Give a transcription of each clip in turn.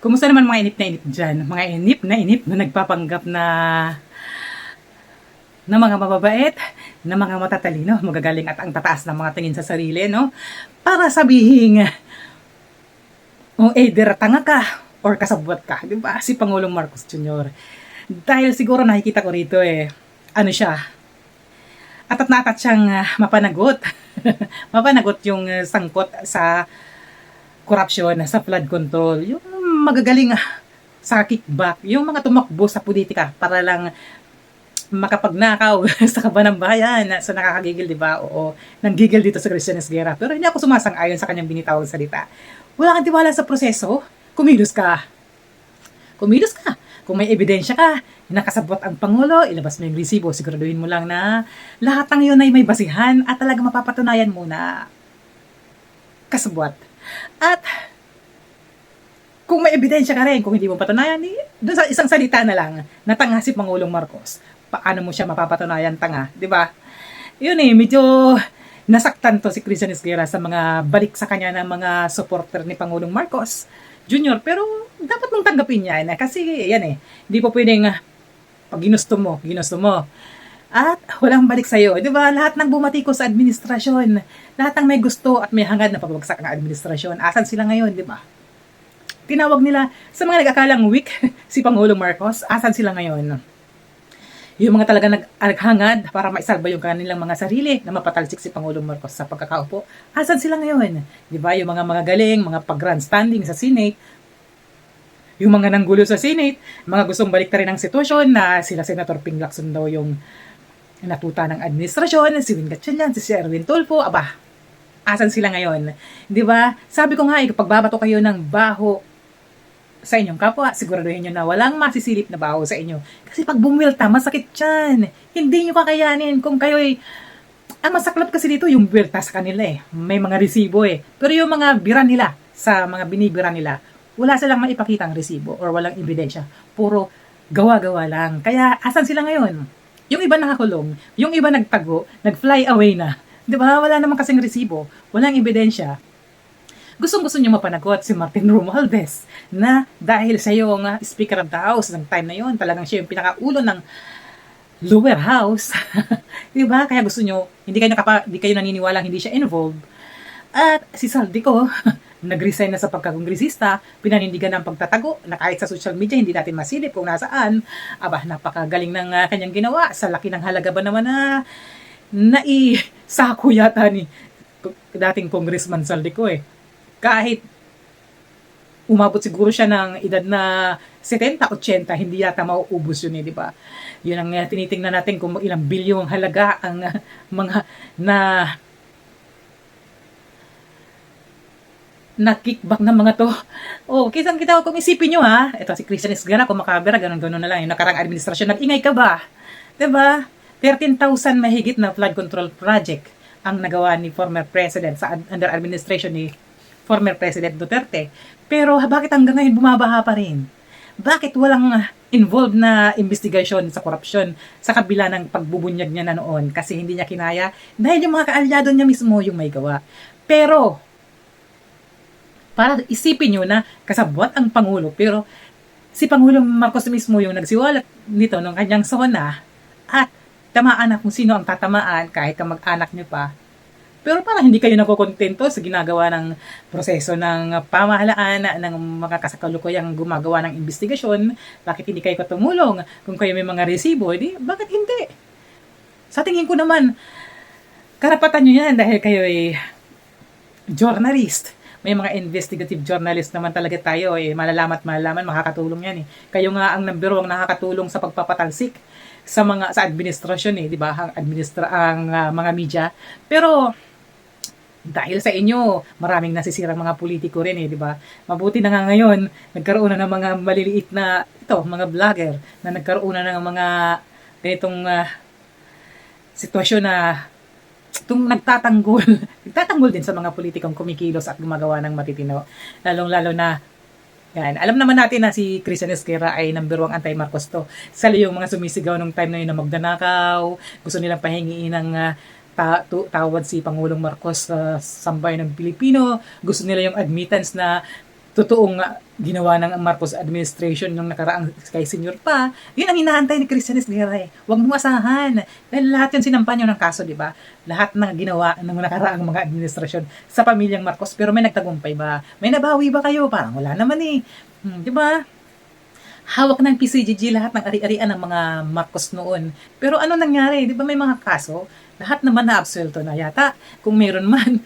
Kumusta naman mga inip na inip dyan? Mga inip na inip na nagpapanggap na mga mababait, na mga matatalino, magagaling at ang tataas ng mga tingin sa sarili, no? Para sabihin, either tanga ka or kasabwat ka, di ba? Si Pangulong Marcos Jr. Dahil siguro nakikita ko rito ano siya, atat na atat siyang mapanagot. Mapanagot yung sangkot sa korupsyon, sa flood control, yung magagaling sa kickback, yung mga tumakbo sa politika para lang makapagnakaw sa kaban ng bayan. So nakakagigil, di ba? Oo, nanggigil dito sa Christian Esguerra. Pero hindi ako sumasang-ayon sa kanyang binitawang salita. Wala kang tiwala sa proseso, kumilos ka. Kumilos ka. Kung may ebidensya ka, nakasabot ang Pangulo, ilabas mo yung resibo, siguraduhin mo lang na lahat ng yun ay may basihan at talaga mapapatunayan mo na kasabwat. At kung may ebidensya ka rin, kung hindi mo patunayan, doon sa isang salita na lang, natanga si Pangulong Marcos. Paano mo siya mapapatunayan tanga, di ba? Yun medyo nasaktan to si Christian Esguerra sa mga balik sa kanya ng mga supporter ni Pangulong Marcos Jr. Pero dapat mong tanggapin yan kasi yan hindi po pwedeng pag ginusto mo. At walang balik sa'yo. Di ba? Lahat ng bumati ko sa administrasyon, lahat ng may gusto at may hangad na pabagsak ang administrasyon, asan sila ngayon, di ba? Tinawag nila sa mga nag-akalang weak si Pangulong Marcos, asan sila ngayon? Yung mga talaga naghangad para maisalba yung kanilang mga sarili na mapatalsik si Pangulong Marcos sa pagkakaupo, asan sila ngayon? Di ba? Yung mga magaling, mga pag-grandstanding sa Senate, yung mga nanggulo sa Senate, mga gustong balik rin ang sitwasyon na sila Senator Ping Lacson daw yung natuta ng administrasyon, si Win Gatchalian, si Erwin Tulfo, aba, asan sila ngayon? Di ba? Sabi ko nga, kapag babato kayo ng baho sa inyong kapwa, siguraduhin nyo na walang masisilip na baho sa inyo. Kasi pag bumwelta, masakit yan. Hindi nyo kakayanin kung kayo'y ang masaklap kasi dito yung buwelta sa kanila May mga resibo Pero yung mga bira nila, sa mga binibira nila, wala silang maipakita ang resibo or walang ebidensya. Puro gawa-gawa lang. Kaya asan sila ngayon? Yung iba nakakulong, yung iba nagtago, nag-fly away na. Di ba? Wala naman kasing resibo, walang ebidensya. Gustong-gusto niyo mapanagot si Martin Romualdez na dahil sa iyo nga Speaker of the House ng time na yon, talagang siya yung pinakaulo ng lower house. Di ba? Kaya gusto niyo, hindi kayo naniniwala hindi siya involved. At si Saldico, nag-resign na sa pagkakongresista, pinanindigan ng pagtatago na kahit sa social media hindi natin masilip kung nasaan. Aba, napakagaling ng kanyang ginawa. Sa laki ng halaga ba naman na naisako yata ni dating Congressman Saldico Kahit umabot siguro siya ng edad na 70, 80, hindi yata mauubos yun di ba? Yun ang tinitingnan natin kung ilang bilyong halaga ang mga na kickback ng mga to. Kisang kita kung isipin nyo ito si Christian Esguerra, kung makabera, ganun-ganun na lang. Yung nakarang administrasyon, nag-ingay ka ba? Diba? 13,000 mahigit na flood control project ang nagawa ni former president sa under administration ni former President Duterte. Pero bakit hanggang ngayon bumabaha pa rin? Bakit walang involved na investigation sa korupsyon sa kabila ng pagbubunyag niya na noon? Kasi hindi niya kinaya dahil yung mga kaalyado niya mismo yung may gawa. Pero para isipin nyo na kasabwat ang Pangulo, pero si Pangulong Marcos mismo yung nagsiwalat nito ng kanyang sona at tamaan na kung sino ang tatamaan kahit kamag-anak nyo pa. Pero parang hindi kayo nakukontento sa ginagawa ng proseso ng pamahalaan ng mga kasakalukuyang gumagawa ng investigasyon. Bakit hindi kayo tumulong? Kung kayo may mga resibo, bakit hindi? Sa tingin ko naman, karapatan nyo yan dahil kayo ay journalist. May mga investigative journalist naman talaga tayo malalaman, makakatulong yan Kayo nga ang number 1 nakakatulong sa pagpapatalsik sa administrasyon di ba? Ang mga media. Pero dahil sa inyo, maraming nasisirang mga politiko rin di ba? Mabuti na nga ngayon, nagkaroon na ng mga maliliit na mga vlogger na nagkaroon na ng mga ganitong sitwasyon na itong nagtatanggol din sa mga politikong kumikilos at gumagawa ng matitino. Lalong-lalo na, yan, alam naman natin na si Christian Esguerra ay number 1 anti-Marcos to. Sala yung mga sumisigaw nung time na yun na magdanakaw, gusto nilang pahingiin ng tawad si Pangulong Marcos sa sambayan ng Pilipino, gusto nila yung admittance na totoong ginawa ng Marcos administration nung nakaraang kay senior pa, yun ang inaantay ni Christian Esguerra. Huwag mong asahan. Dahil lahat yun sinampan nyo ng kaso, di ba? Lahat ng ginawa ng nakaraang mga administrasyon sa pamilyang Marcos. Pero may nagtagumpay ba? May nabawi ba kayo? Parang wala naman eh. Di ba? Hawak ng PCGG lahat ng ari-arian ng mga Marcos noon. Pero ano nangyari? Di ba may mga kaso? Lahat naman na-absuelto na yata. Kung meron man.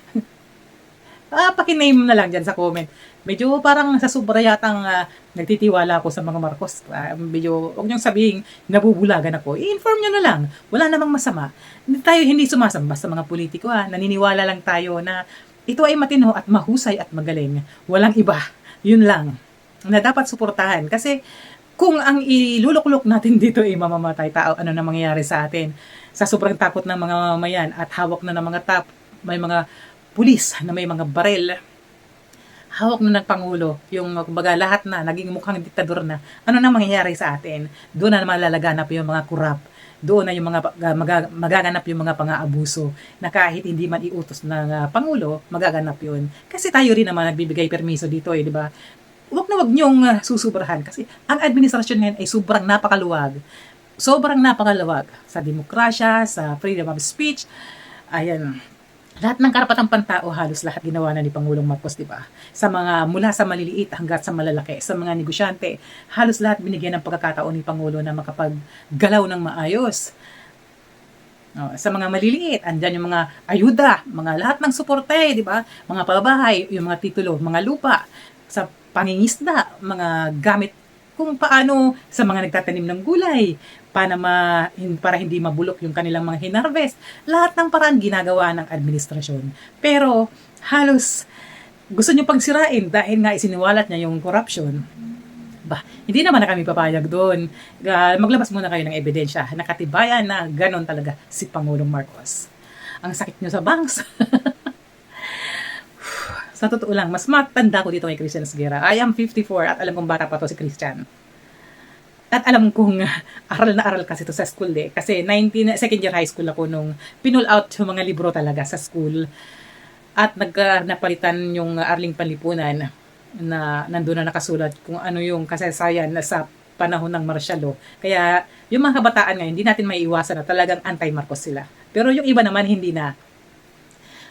Pakiname na lang dyan sa comment. Medyo parang sa sobra yatang nagtitiwala ako sa mga Marcos. Medyo, huwag niyong sabihin, nabubulagan ako. I-inform niyo na lang. Wala namang masama. Hindi sumasamba sa mga politiko. Naniniwala lang tayo na ito ay matino at mahusay at magaling. Walang iba. Yun lang. Na dapat suportahan. Kasi kung ang iluluklok natin dito ay mamamatay tao, ano na mangyayari sa atin? Sa sobrang takot ng mga mamayan at hawak na ng mga may mga pulis na may mga barel, hawak na ng Pangulo, yung kumbaga lahat na, naging mukhang diktador na, ano na mangyayari sa atin? Doon na malalaganap yung mga kurap, doon na yung mga magaganap yung mga pang-aabuso na kahit hindi man iutos ng Pangulo, magaganap yun. Kasi tayo rin naman nagbibigay permiso dito di ba? Huwag na huwag niyong susubrahan kasi ang administrasyon ngayon ay sobrang napakaluwag. Sobrang napakaluwag sa demokrasya, sa freedom of speech, ayan. Lahat ng karapatang pantao, halos lahat ginawa na ni Pangulong Marcos, di ba? Sa mga, mula sa maliliit hanggat sa malalaki, sa mga negosyante, halos lahat binigyan ng pagkakataon ni Pangulo na makapaggalaw ng maayos. Sa mga maliliit, andyan yung mga ayuda, mga lahat ng suporte, di ba? Mga pabahay, yung mga titulo, mga lupa, sa pangingisda, mga gamit kung paano sa mga nagtatanim ng gulay, para hindi mabulok yung kanilang mga hinarvest. Lahat ng paraan ginagawa ng administrasyon. Pero halos gusto nyo pang sirain dahil nga isiniwalat niya yung corruption. Hindi naman na kami papayag doon. Maglabas muna kayo ng ebidensya. Nakatibayan na ganon talaga si Pangulong Marcos. Ang sakit nyo sa banks. Sa totoo lang, mas matanda ko dito kay Christian Esguerra. I am 54 at alam kong bata pa to si Christian. At alam kong aral na aral kasi to sa school Kasi second year high school ako nung pinull out yung mga libro talaga sa school. At napalitan yung Arling Panlipunan na nandun na nakasulat kung ano yung kasaysayan na sa panahon ng martial law. Kaya yung mga kabataan ngayon, hindi natin maiiwasan na talagang anti-Marcos sila. Pero yung iba naman hindi na.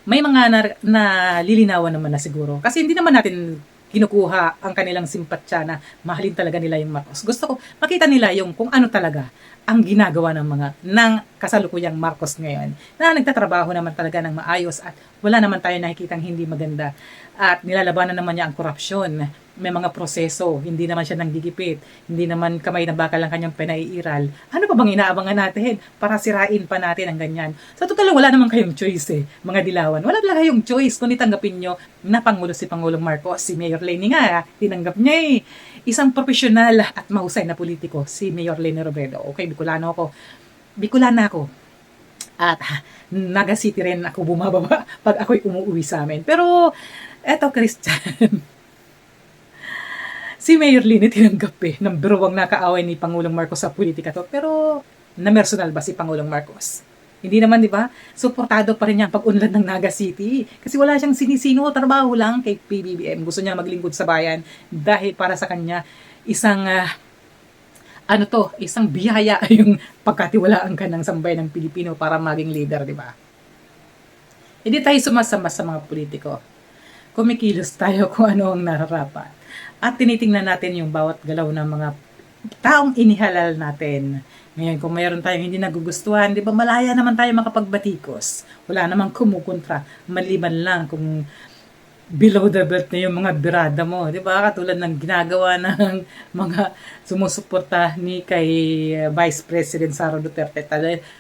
May mga nalilinawan naman na siguro. Kasi hindi naman natin kinukuha ang kanilang simpatsya na mahalin talaga nila yung Marcos. Gusto ko makita nila yung kung ano talaga ang ginagawa ng kasalukuyang Marcos ngayon na nagtatrabaho naman talaga ng maayos at wala naman tayo nakikitang hindi maganda at nilalabanan naman niya ang korupsyon. May mga proseso, hindi naman siya nanggigipit, hindi naman kamay na bakal ang kanyang pinaiiral. Ano pa bang inaabangan natin para sirain pa natin ang ganyan? Sa total, wala naman kayong choice mga dilawan. Wala lang kayong choice kung itanggapin nyo na Pangulo si Pangulong Marcos. Si Mayor Leni nga, tinanggap niya Isang profesional at mahusay na politiko, si Mayor Leni Robredo. Okay, Bicolana ako. At Naga City rin ako bumababa pag ako'y umuwi sa amin. Pero, eto Christian, si Mayor Leni tinanggap ng biruwang nakaaway ni Pangulong Marcos sa politika to. Pero, na-personal ba si Pangulong Marcos? Hindi naman, di ba? Suportado pa rin niya ang pag-unlad ng Naga City. Kasi wala siyang sinisino, trabaho lang kay PBBM. Gusto niya maglingkod sa bayan dahil para sa kanya, isang biyaya yung pagkatiwalaan ka ng sambayan ng Pilipino para maging leader, di ba? Hindi tayo sumasama sa mga politiko. Kumikilos tayo kung ano ang nararapat. At tinitingnan natin yung bawat galaw ng mga taong inihalal natin. Ngayon, kung mayroon tayong hindi nagugustuhan, di ba malaya naman tayo makapagbatikos. Wala namang kumukontra. Maliban lang kung below the belt na yung mga birada mo. Di ba? Katulad ng ginagawa ng mga sumusuporta ni kay Vice President Sara Duterte.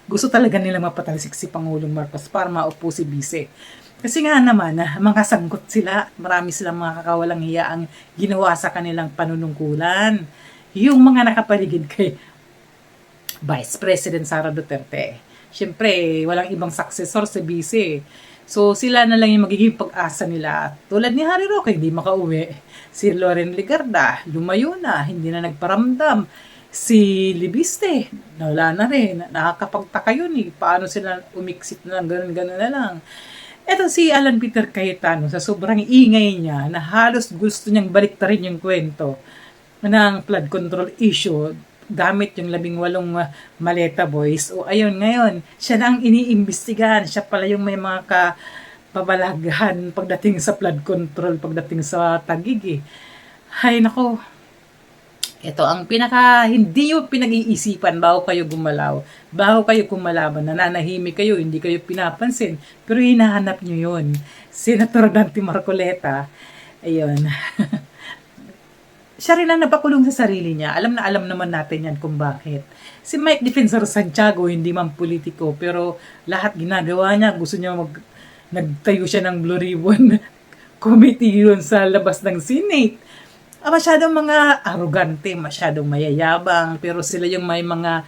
Gusto talaga nila mapatalsik si Pangulong Marcos para maupo si Vice. Kasi nga naman, mga sangkot sila, marami silang mga kakawalang hiya ang ginawa sa kanilang panunungkulan. Yung mga nakapaligid kay Vice President Sara Duterte. Siyempre, walang ibang successor si Vice. So, sila na lang yung magiging pag-asa nila. Tulad ni Harry Roque, hindi makauwi. Si Loren Legarda, lumayo na, hindi na nagparamdam. Si Libiste, wala na rin. Nakakapagtaka yun Paano sila umiksit na lang, ganun na lang. Eto si Alan Peter Cayetano, sa sobrang ingay niya na halos gusto niyang baliktarin yung kwento ng flood control issue gamit yung 18 maleta boys. O ayun, ngayon, siya na ang iniimbestigahan. Siya pala yung may mga kababalaghan pagdating sa flood control, pagdating sa Taguig eh. Hay nako, ito ang pinaka hindi yung pinag-iisipan bago kayo gumalaw, bago kayo kumalaban, nananahimik kayo, hindi kayo pinapansin, pero hinahanap nyo yun. Senator Dante Marcoleta, ayun. Siya rin ang napakulong sa sarili niya. Alam na alam naman natin yan kung bakit. Si Mike Defensor Santiago, hindi man politiko, pero lahat ginagawa niya, gusto niya nagtayo siya ng Blue Ribbon Committee yun sa labas ng Senate. Masyadong mga arrogante, masyadong mayayabang, pero sila yung may mga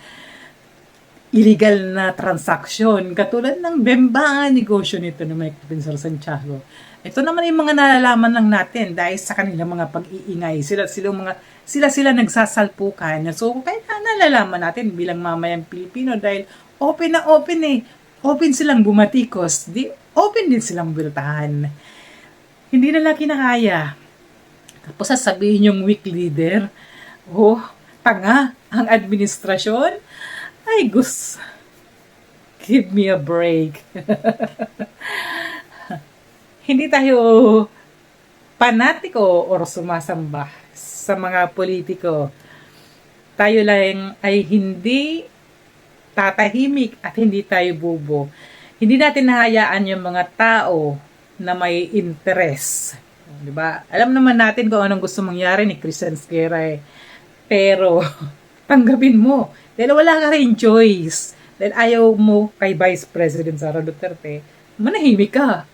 illegal na transaksyon, katulad ng bembangan negosyo nito ni Mike Defensor Santiago. Ito naman yung mga nalalaman lang natin dahil sa kanilang mga pag-iingay. Sila nagsasalpukan. So, kaya nalalaman natin bilang mamayang Pilipino dahil open na open eh. Open silang bumatikos. Open din silang biltahan. Hindi nila kinakaya. Tapos sasabihin yung weak leader, oh, tanga ang administrasyon. Ay, give me a break. Hindi tayo panatiko or sumasamba sa mga politiko. Tayo lang ay hindi tatahimik at hindi tayo bubo. Hindi natin nahayaan yung mga tao na may interes. Diba? Alam naman natin kung anong gusto mangyari ni Christian Esguerra eh. Pero, tanggapin mo. Dahil wala ka rin choice. Dahil ayaw mo kay Vice President Sara Duterte, manahimik ka.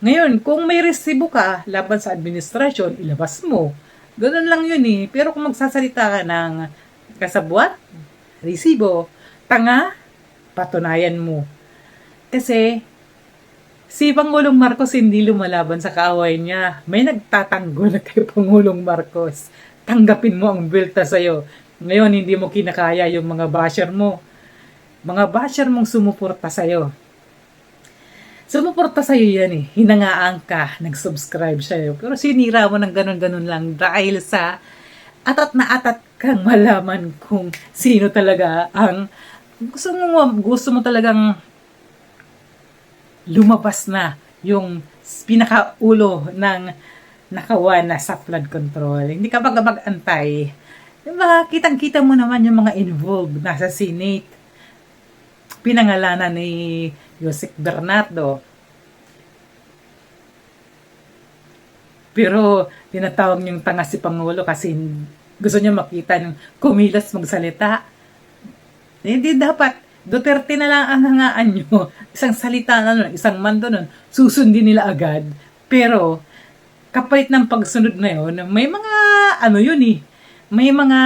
Ngayon, kung may resibo ka laban sa administrasyon, ilabas mo. Ganun lang yun eh. Pero kung magsasalita ka ng kasabwat, resibo, tanga, patunayan mo. Kasi, si Pangulong Marcos hindi lumalaban sa kaaway niya. May nagtatanggol kay Pangulong Marcos. Tanggapin mo ang bilta sa'yo. Ngayon, hindi mo kinakaya yung mga basher mo. Mga basher mong sumuporta sa'yo. Sumuporta sa'yo yan eh. Hinangaan ka, nag-subscribe sa'yo. Pero sinira mo ng ganun-ganun lang dahil sa atat na atat kang malaman kung sino talaga ang gusto mo talagang lumabas na yung pinakaulo ng nakawana sa flood control. Hindi ka mag-antay. Diba? Kitang-kita mo naman yung mga involved nasa Senate. Pinangalanan ni Yusek Bernardo. Pero tinatawag niyong tanga si Pangulo kasi gusto niya makita ng kumilos magsalita. Hindi dapat. Duterte na lang ang hangaan nyo. Isang salita na nun, isang mando nun, susundin nila agad. Pero, kapalit ng pagsunod na yun, may mga, yun eh, may mga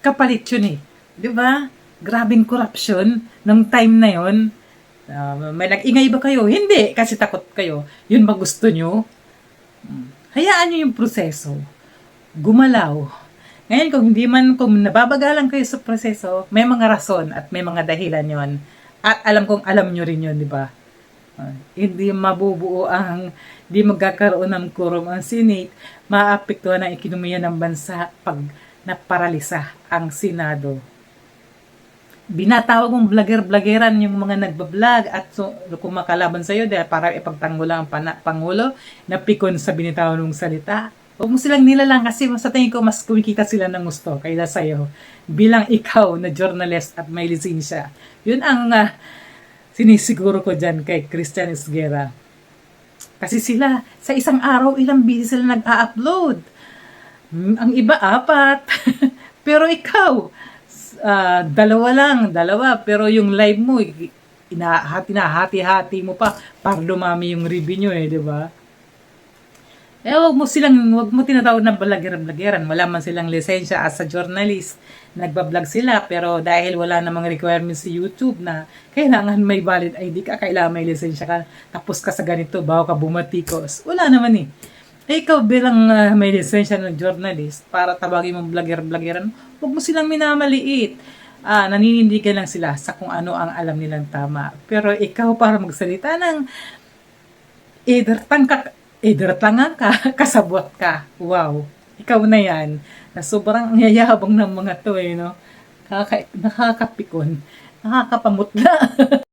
kapalit yun eh. Diba? Grabing corruption ng time na yun. May nag-ingay ba kayo? Hindi, kasi takot kayo. Yun ba gusto nyo? Hayaan nyo yung proseso. Gumalaw. Ngayon, kung nababagalan kayo sa proseso, may mga rason at may mga dahilan yon. At alam kong alam nyo rin yun, di ba? Hindi mabubuo hindi magkakaroon ng quorum ang Senate, maapektuhan ang ekonomiya ng bansa pag naparalisa ang Senado. Binatawag mong vlogger-vloggeran yung mga nagbablog at kumakalaban sa'yo dahil para ipagtanggol ang Pangulo na pikon sa binitawan mong salita. Huwag mo silang nilalang kasi sa tingin ko mas kumikita sila ng gusto kaysa sa'yo bilang ikaw na journalist at may lisensya. Yun ang sinisiguro ko dyan kay Christian Esguerra. Kasi sila, sa isang araw, ilang beses sila nag-a-upload. Ang iba, 4. Pero ikaw, 2 lang, 2. Pero yung live mo, hinahati-hati mo pa para dumami yung revenue di ba? Wag mo tinatawag na vlogger-vloggeran. Wala man silang lisensya as a journalist. Nagbablog sila, pero dahil wala namang requirements sa YouTube na kailangan may valid ID ka, kailangan may lisensya ka, tapos ka sa ganito, bago ka bumatikos. Wala naman eh. Ikaw bilang may lisensya ng journalist, para tawagin mong vlogger-vloggeran, wag mo silang minamaliit. naninindigan lang sila sa kung ano ang alam nilang tama. Pero ikaw para magsalita ng either tanga ka, kasabwat ka. Wow, ikaw na yan. Na sobrang yayabang ng mga to no? Nakakapikon, nakakapamutla.